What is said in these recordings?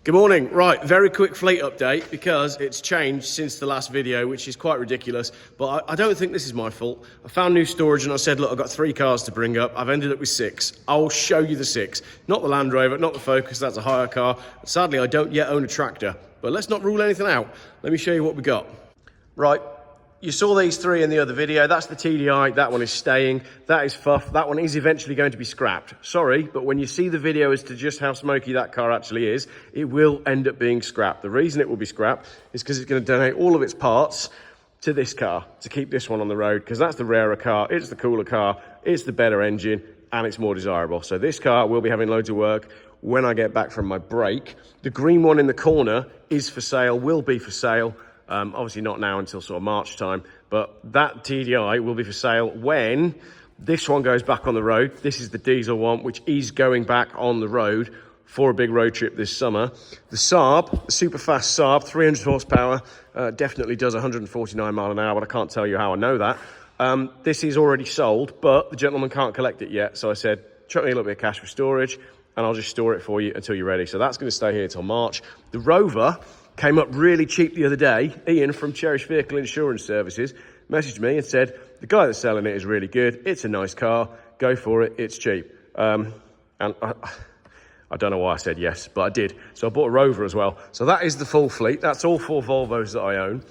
Good morning. Right, very quick fleet update because it's changed since the last video, which is quite ridiculous, but I don't think this is my fault. I found new storage and I said, look, I've got 3 cars to bring up. I've ended up with 6. I'll show you the 6. Not the Land Rover, not the Focus, that's a hire car. Sadly, I don't yet own a tractor, but let's not rule anything out. Let me show you what we got. Right. You saw these 3 in the other video. That's the TDI, that one is staying, that is FUF, that one is eventually going to be scrapped. Sorry, but when you see the video as to just how smoky that car actually is, it will end up being scrapped. The reason it will be scrapped is because it's going to donate all of its parts to this car, to keep this one on the road, because that's the rarer car, it's the cooler car, it's the better engine, and it's more desirable. So this car will be having loads of work when I get back from my break. The green one in the corner is for sale, will be for sale. Obviously not now until sort of March time, but that TDI will be for sale when this one goes back on the road. This is the diesel one, which is going back on the road for a big road trip this summer. The Saab, the super fast Saab, 300 horsepower, definitely does 149 mile an hour, but I can't tell you how I know that. This is already sold, but the gentleman can't collect it yet. So I said, chuck me a little bit of cash for storage and I'll just store it for you until you're ready. So that's going to stay here till March. The Rover came up really cheap the other day. Ian from Cherish Vehicle Insurance Services messaged me and said, the guy that's selling it is really good. It's a nice car. Go for it. It's cheap. And I don't know why I said yes, but I did. So I bought a Rover as well. So that is the full fleet. That's all 4 Volvos that I own.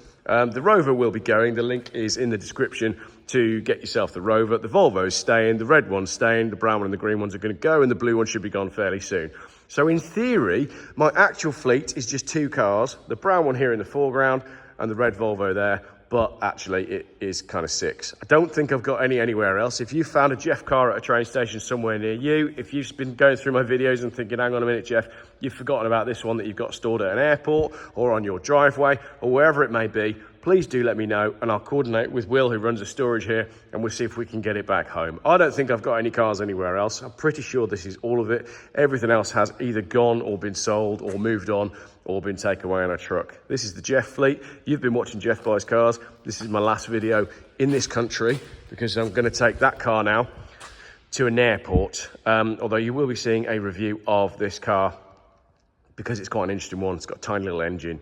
The Rover will be going. The link is in the description to get yourself the Rover. The Volvo's staying. The red one's staying. The brown one and the green ones are going to go, and the blue one should be gone fairly soon. So in theory, my actual fleet is just 2 cars, the brown one here in the foreground and the red Volvo there, but actually it is kind of 6. I don't think I've got any anywhere else. If you found a Jeff car at a train station somewhere near you, if you've been going through my videos and thinking, hang on a minute, Jeff, you've forgotten about this one that you've got stored at an airport or on your driveway or wherever it may be, please do let me know and I'll coordinate with Will, who runs the storage here, and we'll see if we can get it back home. I don't think I've got any cars anywhere else. I'm pretty sure this is all of it. Everything else has either gone or been sold or moved on or been taken away on a truck. This is the Jeff fleet. You've been watching Jeff Buys Cars. This is my last video in this country because I'm going to take that car now to an airport, although you will be seeing a review of this car because it's quite an interesting one. It's got a tiny little engine.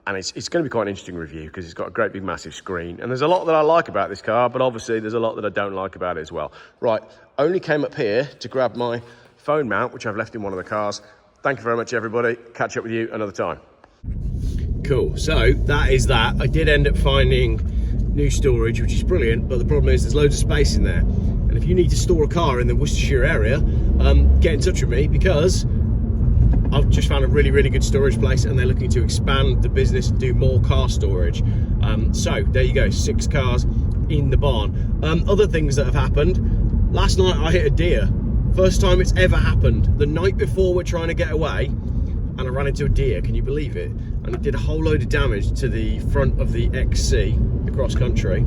And it's going to be quite an interesting review because it's got a great big massive screen. And there's a lot that I like about this car, but obviously there's a lot that I don't like about it as well. Right, only came up here to grab my phone mount, which I've left in one of the cars. Thank you very much, everybody. Catch up with you another time. Cool, so that is that. I did end up finding new storage, which is brilliant, but the problem is there's loads of space in there. And if you need to store a car in the Worcestershire area, get in touch with me because I've just found a really, really good storage place and they're looking to expand the business and do more car storage. So there you go, 6 cars in the barn. Other things that have happened. Last night I hit a deer. First time it's ever happened. The night before we're trying to get away and I ran into a deer, can you believe it? And it did a whole load of damage to the front of the XC, the cross country,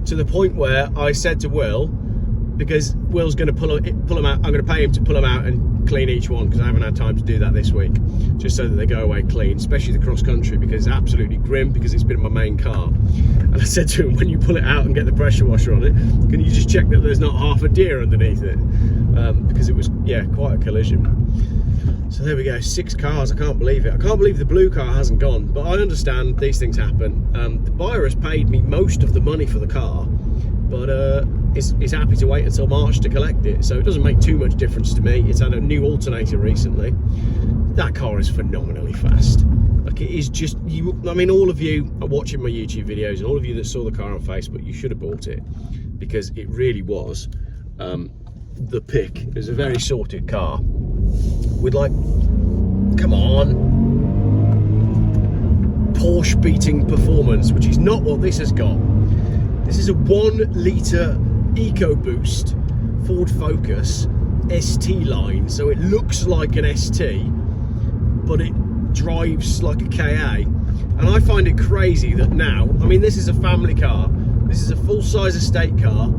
to the point where I said to Will, because Will's going to pull them out, I'm going to pay him to pull them out and clean each one because I haven't had time to do that this week, just so that they go away clean, especially the cross country because it's absolutely grim because it's been my main car. And I said to him, when you pull it out and get the pressure washer on it, can you just check that there's not half a deer underneath it? Because it was, yeah, quite a collision. So there we go, 6 cars, I can't believe it. I can't believe the blue car hasn't gone, but I understand these things happen. The buyer has paid me most of the money for the car, but is happy to wait until March to collect it, so it doesn't make too much difference to me. It's had a new alternator recently. That car is phenomenally fast. Like, it is just, I mean, all of you are watching my YouTube videos and all of you that saw the car on Facebook, you should have bought it because it really was the pick. It was a very sorted car with, like, come on, Porsche beating performance, which is not what this has got. This is a 1 litre EcoBoost Ford Focus ST line, so it looks like an ST, but it drives like a KA. And I find it crazy that now, I mean, this is a family car, this is a full-size estate car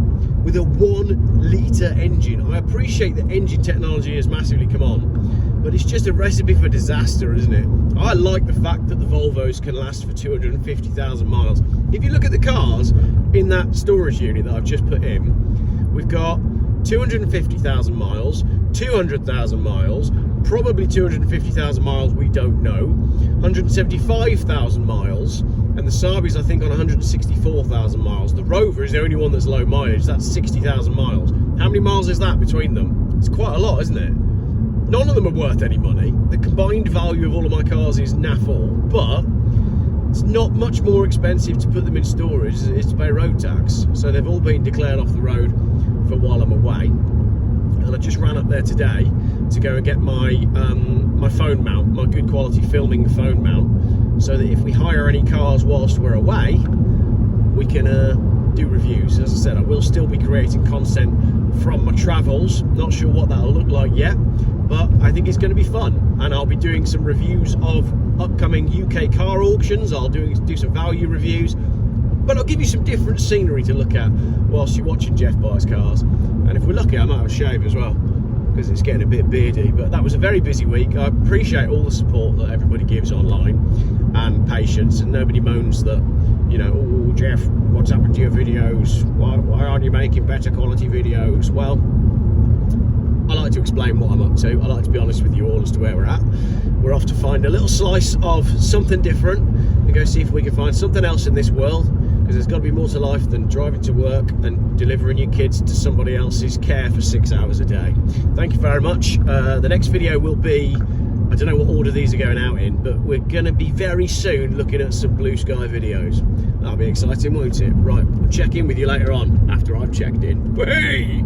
with a 1 litre engine. I appreciate that engine technology has massively come on, but it's just a recipe for disaster, isn't it? I like the fact that the Volvos can last for 250,000 miles. If you look at the cars in that storage unit that I've just put in, we've got 250,000 miles, 200,000 miles, probably 250,000 miles, we don't know, 175,000 miles, and the Saabi's I think on 164,000 miles. The Rover is the only one that's low mileage, that's 60,000 miles. How many miles is that between them? It's quite a lot, isn't it? None of them are worth any money. The combined value of all of my cars is naff all, but it's not much more expensive to put them in storage as it is to pay road tax. So they've all been declared off the road for while I'm away. And I just ran up there today to go and get my my phone mount, my good quality filming phone mount, so that if we hire any cars whilst we're away, we can do reviews. As I said, I will still be creating content from my travels. Not sure what that'll look like yet, but I think it's going to be fun. And I'll be doing some reviews of upcoming UK car auctions. I'll do some value reviews, but I'll give you some different scenery to look at whilst you're watching Jeff buys cars. And if we're lucky, I might have a shave as well, because it's getting a bit beardy. But that was a very busy week. I appreciate all the support that everybody gives online and patience, and nobody moans that, you know, oh Jeff, what's happened to your videos? Why aren't you making better quality videos? Well, I like to explain what I'm up to. I like to be honest with you all as to where we're at. We're off to find a little slice of something different and go see if we can find something else in this world, because there's got to be more to life than driving to work and delivering your kids to somebody else's care for 6 hours a day. Thank you very much. The next video will be, I don't know what order these are going out in, but we're going to be very soon looking at some blue sky videos. That'll be exciting, won't it? Right, I'll check in with you later on after I've checked in. Hey!